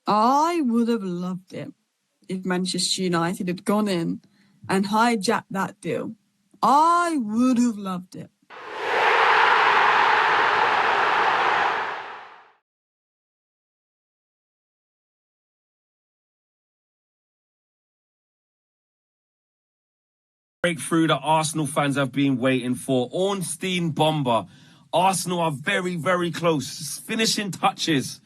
I would have loved it if Manchester United had gone in and hijacked that deal. I would have loved it. Breakthrough that Arsenal fans have been waiting for. Ornstein Bomber. Arsenal are very, very close. Finishing touches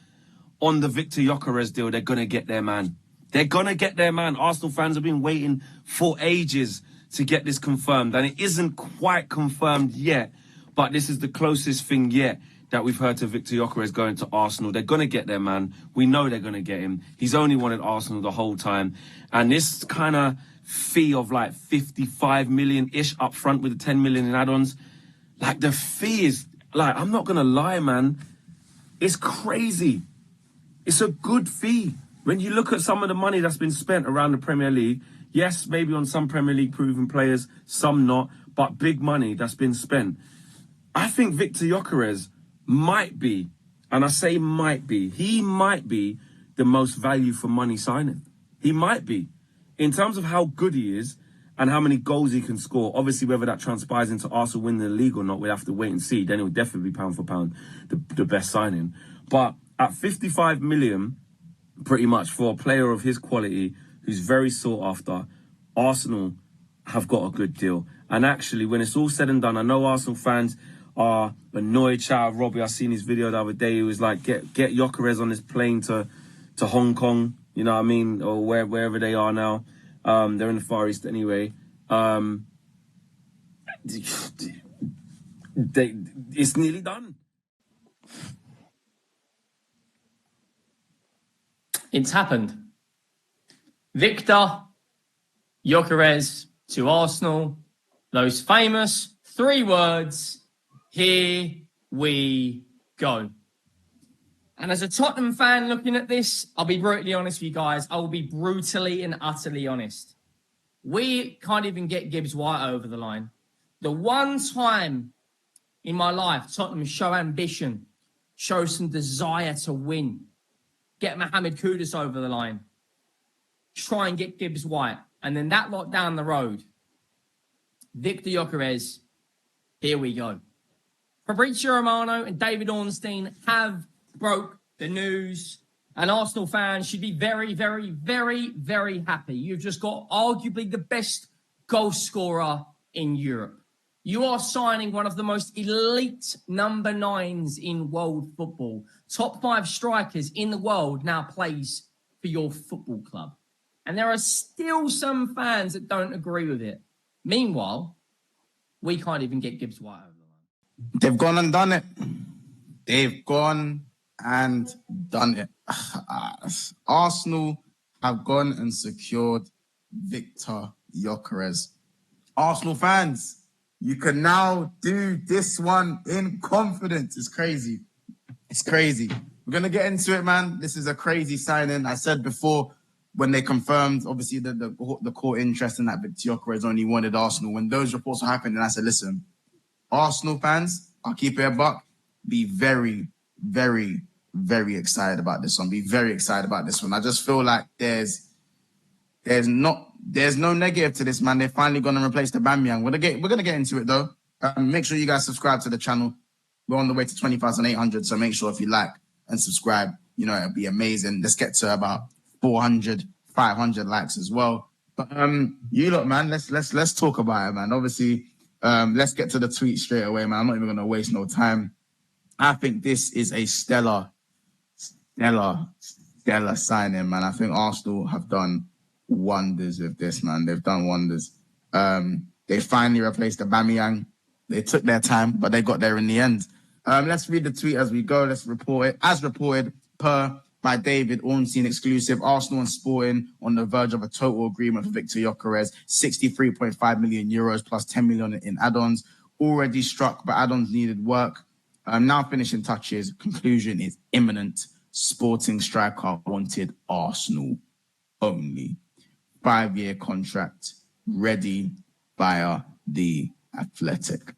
on the Viktor Gyökeres deal. They're going to get their man. They're going to get their man. Arsenal fans have been waiting for ages to get this confirmed. And it isn't quite confirmed yet. But this is the closest thing yet that we've heard to Viktor Gyökeres going to Arsenal. They're going to get their man. We know they're going to get him. He's only wanted Arsenal the whole time. And this kind of fee of like 55 million-ish up front with the 10 million in add-ons. Like the fee is, like, I'm not going to lie, man. It's crazy. It's a good fee. When you look at some of the money that's been spent around the Premier League, yes, maybe on some Premier League proven players, some not, but big money that's been spent. I think Viktor Gyökeres might be, and I say might be, he might be the most value for money signing. He might be. In terms of how good he is and how many goals he can score, obviously whether that transpires into Arsenal winning the league or not, we have to wait and see. Then it will definitely be pound for pound the best signing. But at 55 million, pretty much for a player of his quality, who's very sought after, Arsenal have got a good deal. And actually, when it's all said and done, I know Arsenal fans are annoyed. Shout out Robbie, I seen his video the other day. He was like, get Gyökeres on this plane to Hong Kong. You know what I mean? Or wherever they are now. They're in the Far East anyway. It's nearly done. It's happened. Viktor Gyökeres to Arsenal. Those famous 3 words. Here we go. And as a Tottenham fan looking at this, I'll be brutally honest with you guys. I will be brutally and utterly honest. We can't even get Gibbs White over the line. The one time in my life Tottenham show ambition, show some desire to win, get Mohamed Kudus over the line, try and get Gibbs White, and then that lot down the road, Viktor Gyökeres, here we go. Fabrizio Romano and David Ornstein have broke the news, and Arsenal fans should be very, very, very, very happy. You've just got arguably the best goal scorer in Europe. You are signing one of the most elite number 9s in world football. Top 5 strikers in the world now plays for your football club. And there are still some fans that don't agree with it. Meanwhile, we can't even get Gibbs White over the line. They've gone and done it. They've gone and done it. Arsenal have gone and secured Viktor Gyökeres. Arsenal fans, you can now do this one in confidence. It's crazy. It's crazy. We're going to get into it, man. This is a crazy signing. I said before, when they confirmed, obviously, the core interest in that Viktor Gyökeres only wanted Arsenal. When those reports were happening, I said, listen, Arsenal fans, I'll keep it a buck, be very, very, very excited about this one. Be very excited about this one. I just feel like there's no negative to this, man. They're finally going to replace the Bamyang. We're going to get into it, though. Make sure you guys subscribe to the channel. We're on the way to 20,800, so make sure if you like and subscribe, you know, it'll be amazing. Let's get to about 400, 500 likes as well. But you lot, man, let's talk about it, man. Obviously, let's get to the tweet straight away, man. I'm not even going to waste no time. I think this is a stellar signing, man. I think Arsenal have done wonders with this, man. They've done wonders. They finally replaced the Bamyang. They took their time, but they got there in the end. Let's read the tweet as we go. Let's report it. As reported by David Ornstein exclusive, Arsenal and Sporting on the verge of a total agreement for Viktor Gyökeres, 63.5 million euros plus 10 million in add-ons. Already struck, but add-ons needed work. Now finishing touches. Conclusion is imminent. Sporting striker wanted Arsenal only. 5-year contract ready via The Athletic.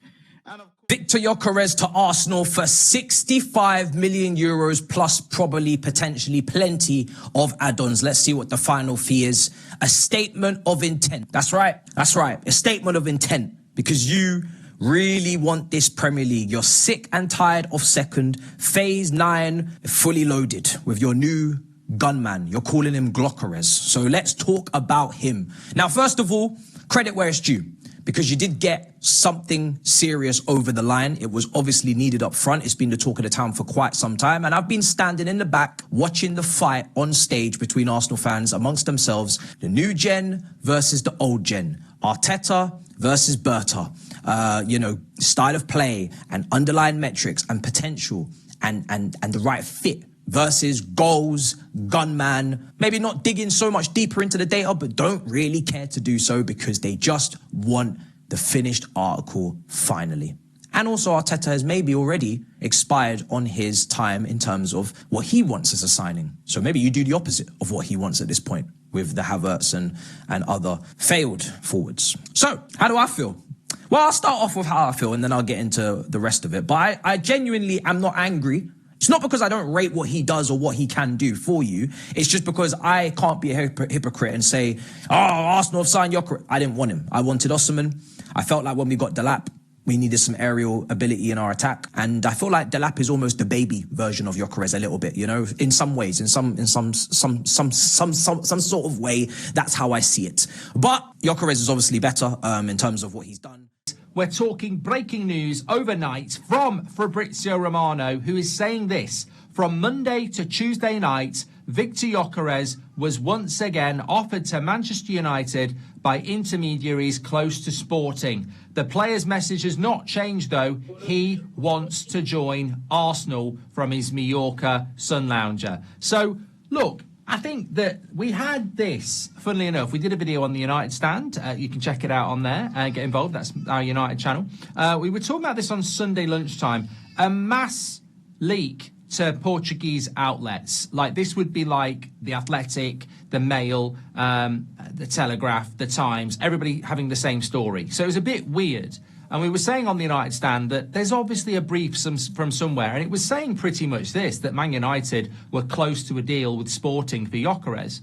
And of course, Viktor Gyökeres to Arsenal for 65 million euros plus probably potentially plenty of add-ons. Let's see what the final fee is. A statement of intent. That's right. A statement of intent, because you really want this Premier League. You're sick and tired of second. Phase 9 fully loaded with your new gunman. You're calling him Gyökeres. So let's talk about him. Now, first of all, credit where it's due, because you did get something serious over the line. It was obviously needed up front. It's been the talk of the town for quite some time. And I've been standing in the back watching the fight on stage between Arsenal fans amongst themselves. The new gen versus the old gen. Arteta versus Berta. Style of play and underlying metrics and potential and the right fit versus goals, gunman, maybe not digging so much deeper into the data, but don't really care to do so because they just want the finished article finally. And also Arteta has maybe already expired on his time in terms of what he wants as a signing. So maybe you do the opposite of what he wants at this point with the Havertz and other failed forwards. So how do I feel? Well, I'll start off with how I feel and then I'll get into the rest of it. But I genuinely am not angry. It's not because I don't rate what he does or what he can do for you. It's just because I can't be a hypocrite and say, Arsenal have signed Gyökeres. I didn't want him. I wanted Osimhen. I felt like when we got Delap, we needed some aerial ability in our attack. And I feel like Delap is almost the baby version of Gyökeres a little bit, in some ways, in some sort of way. That's how I see it. But Gyökeres is obviously better in terms of what he's done. We're talking breaking news overnight from Fabrizio Romano, who is saying this. From Monday to Tuesday night, Viktor Gyökeres was once again offered to Manchester United by intermediaries close to Sporting. The player's message has not changed, though. He wants to join Arsenal from his Mallorca sun lounger. So, look, I think that we had this, funnily enough, we did a video on the United stand. You can check it out on there and get involved. That's our United channel. We were talking about this on Sunday lunchtime. A mass leak to Portuguese outlets. Like, this would be like The Athletic, The Mail, The Telegraph, The Times, everybody having the same story. So it was a bit weird. And we were saying on the United stand that there's obviously a brief from somewhere, and it was saying pretty much this, that Man United were close to a deal with Sporting for Gyökeres.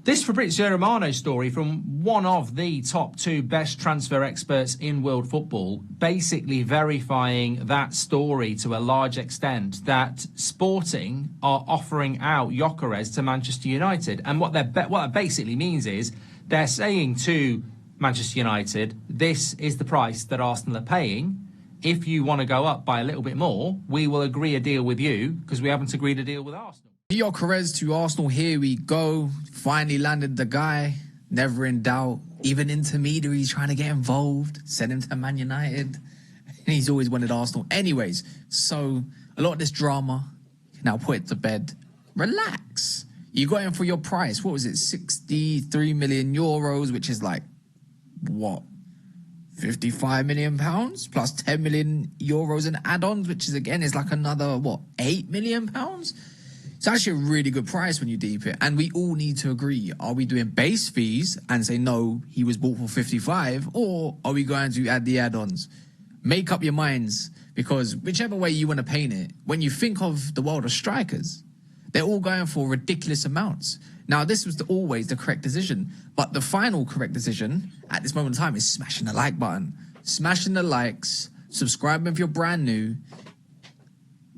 This Fabrizio Romano story from one of the top 2 best transfer experts in world football, basically verifying that story to a large extent, that Sporting are offering out Gyökeres to Manchester United. And what that basically means is they're saying to Manchester United, this is the price that Arsenal are paying. If you want to go up by a little bit more, we will agree a deal with you because we haven't agreed a deal with Arsenal. Gyökeres to Arsenal, here we go. Finally landed the guy, never in doubt. Even intermediaries trying to get involved, send him to Man United. And he's always wanted Arsenal. Anyways, so a lot of this drama, now put it to bed. Relax. You got him for your price. What was it? 63 million euros, which is like, what? 55 million pounds plus 10 million euros in add-ons, which is again is like another, 8 million pounds? It's actually a really good price when you deep it. And we all need to agree, are we doing base fees and say, no, he was bought for 55, or are we going to add the add-ons? Make up your minds, because whichever way you want to paint it, when you think of the world of strikers, they're all going for ridiculous amounts. Now, this was always the correct decision, but the final correct decision at this moment in time is smashing the like button. Smashing the likes, subscribing if you're brand new.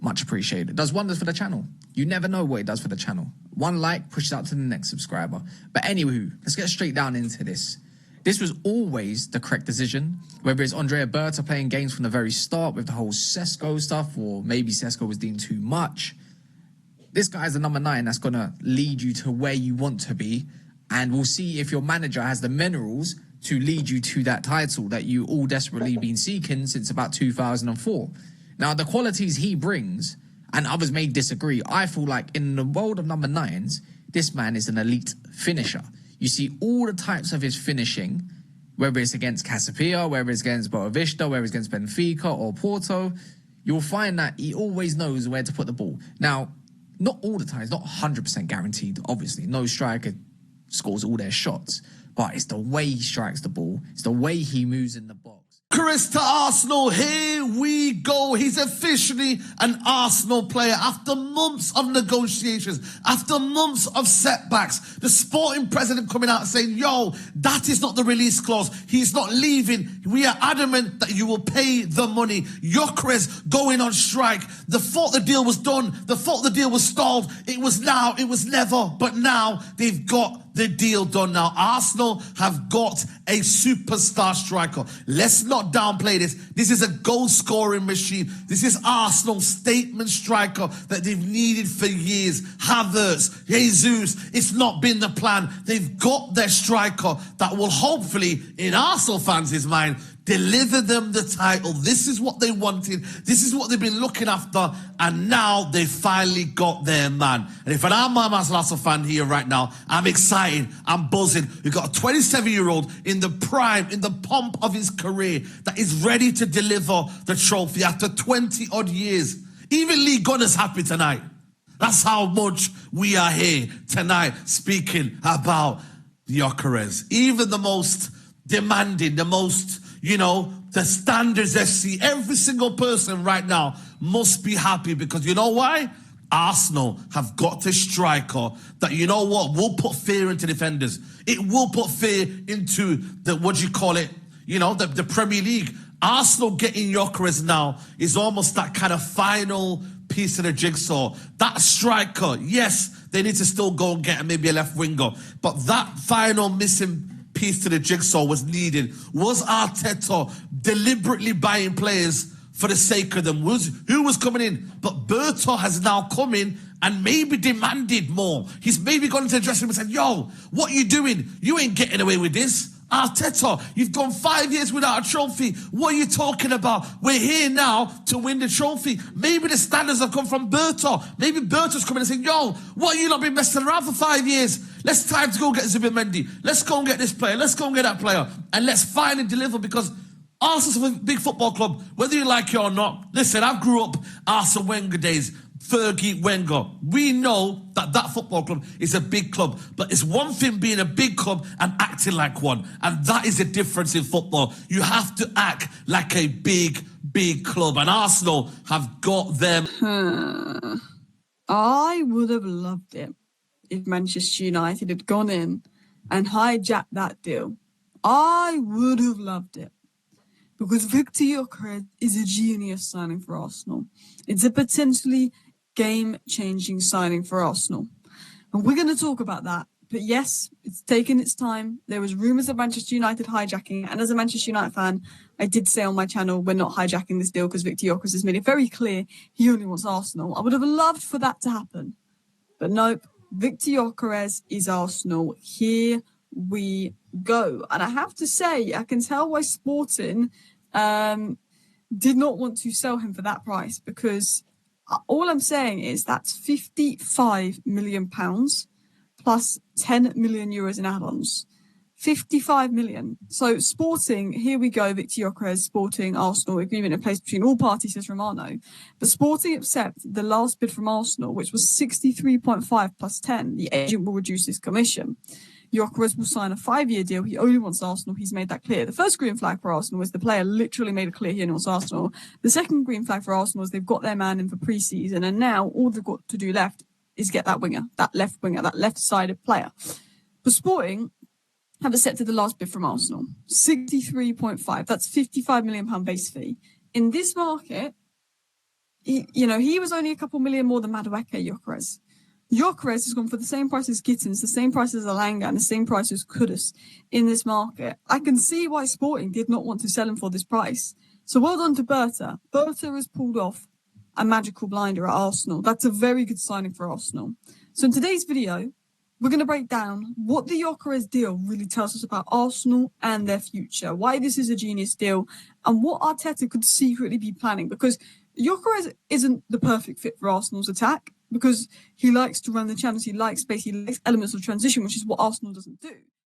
Much appreciated. It does wonders for the channel. You never know what it does for the channel. One like pushes out to the next subscriber. But anywho, let's get straight down into this. This was always the correct decision, whether it's Andrea Berta playing games from the very start with the whole Sesko stuff, or maybe Sesko was deemed too much. This guy's the number 9 that's going to lead you to where you want to be. And we'll see if your manager has the minerals to lead you to that title that you all desperately been seeking since about 2004. Now, the qualities he brings, and others may disagree, I feel like in the world of number 9s, this man is an elite finisher. You see all the types of his finishing, whether it's against Casapia, whether it's against Boavista, whether it's against Benfica or Porto, you'll find that he always knows where to put the ball. Now, not all the time, it's not 100% guaranteed, obviously. No striker scores all their shots, but it's the way he strikes the ball, it's the way he moves in the box. Gyökeres to Arsenal. Here we go. He's officially an Arsenal player after months of negotiations, after months of setbacks. The sporting president coming out and saying, yo, that is not the release clause. He's not leaving. We are adamant that you will pay the money. Gyökeres going on strike. The thought the deal was done. The thought the deal was stalled. It was now. It was never. But now they've got the deal done now. Arsenal have got a superstar striker. Let's not downplay this. This is a goal scoring machine. This is Arsenal's statement striker that they've needed for years. Havertz, Jesus, it's not been the plan. They've got their striker that will hopefully, in Arsenal fans' mind, deliver them the title. This is what they wanted. This is what they've been looking after. And now they finally got their man. And if I'm an Arsenal fan here right now, I'm excited. I'm buzzing. We've got a 27-year-old in the prime, in the pomp of his career that is ready to deliver the trophy after 20 odd years. Even Lee Gunner's happy tonight. That's how much we are here tonight speaking about Gyökeres. Even the most demanding, the most, the standards FC, every single person right now must be happy because you know why? Arsenal have got a striker that, will put fear into defenders. It will put fear into the Premier League. Arsenal getting Gyökeres now is almost that kind of final piece of the jigsaw. That striker, yes, they need to still go and get maybe a left winger, but that final missing piece to the jigsaw was needed. Was Arteta deliberately buying players for the sake of them? Who was coming in? But Berto has now come in and maybe demanded more. He's maybe gone into the dressing room and said, yo, what are you doing? You ain't getting away with this. Arteta, you've gone 5 years without a trophy. What are you talking about? We're here now to win the trophy. Maybe the standards have come from Berto. Maybe Berto's coming and saying, yo, what, you not been messing around for 5 years? Let's time to go get Zubimendi. Let's go and get this player. Let's go and get that player. And let's finally deliver because Arsenal's a big football club, whether you like it or not. Listen, I grew up Arsene Wenger days. Fergie, Wenger. We know that football club is a big club, but it's one thing being a big club and acting like one, and that is the difference in football. You have to act like a big, big club, and Arsenal have got them. I would have loved it if Manchester United had gone in and hijacked that deal. I would have loved it. Because Viktor Gyökeres is a genius signing for Arsenal. It's a potentially game-changing signing for Arsenal. And we're going to talk about that. But yes, it's taken its time. There was rumours of Manchester United hijacking. And as a Manchester United fan, I did say on my channel, we're not hijacking this deal because Viktor Gyökeres has made it very clear he only wants Arsenal. I would have loved for that to happen. But nope, Viktor Gyökeres is Arsenal. Here we go. And I have to say, I can tell why Sporting did not want to sell him for that price, because all I'm saying is that's £55 million plus 10 million euros in add-ons. 55 million. So Sporting, here we go, Viktor Gyökeres, Sporting, Arsenal, agreement in place between all parties, says Romano. But Sporting accept the last bid from Arsenal, which was 63.5 plus 10. The agent will reduce his commission. Gyökeres will sign a 5-year deal. He only wants Arsenal. He's made that clear. The first green flag for Arsenal was the player literally made it clear he only wants Arsenal. The second green flag for Arsenal is they've got their man in for pre-season, and now all they've got to do left is get that winger, that left-sided player. But Sporting have accepted the last bid from Arsenal, 63.5. That's £55 million base fee. In this market, he was only a couple million more than Madueke, Gyökeres. Gyökeres has gone for the same price as Gittins, the same price as Alanga, and the same price as Kudus in this market. I can see why Sporting did not want to sell him for this price. So well done to Berta. Berta has pulled off a magical blinder at Arsenal. That's a very good signing for Arsenal. So in today's video, we're going to break down what the Gyökeres deal really tells us about Arsenal and their future, why this is a genius deal, and what Arteta could secretly be planning, because Gyökeres isn't the perfect fit for Arsenal's attack, because he likes to run the channels, he likes space, he likes elements of transition, which is what Arsenal doesn't do.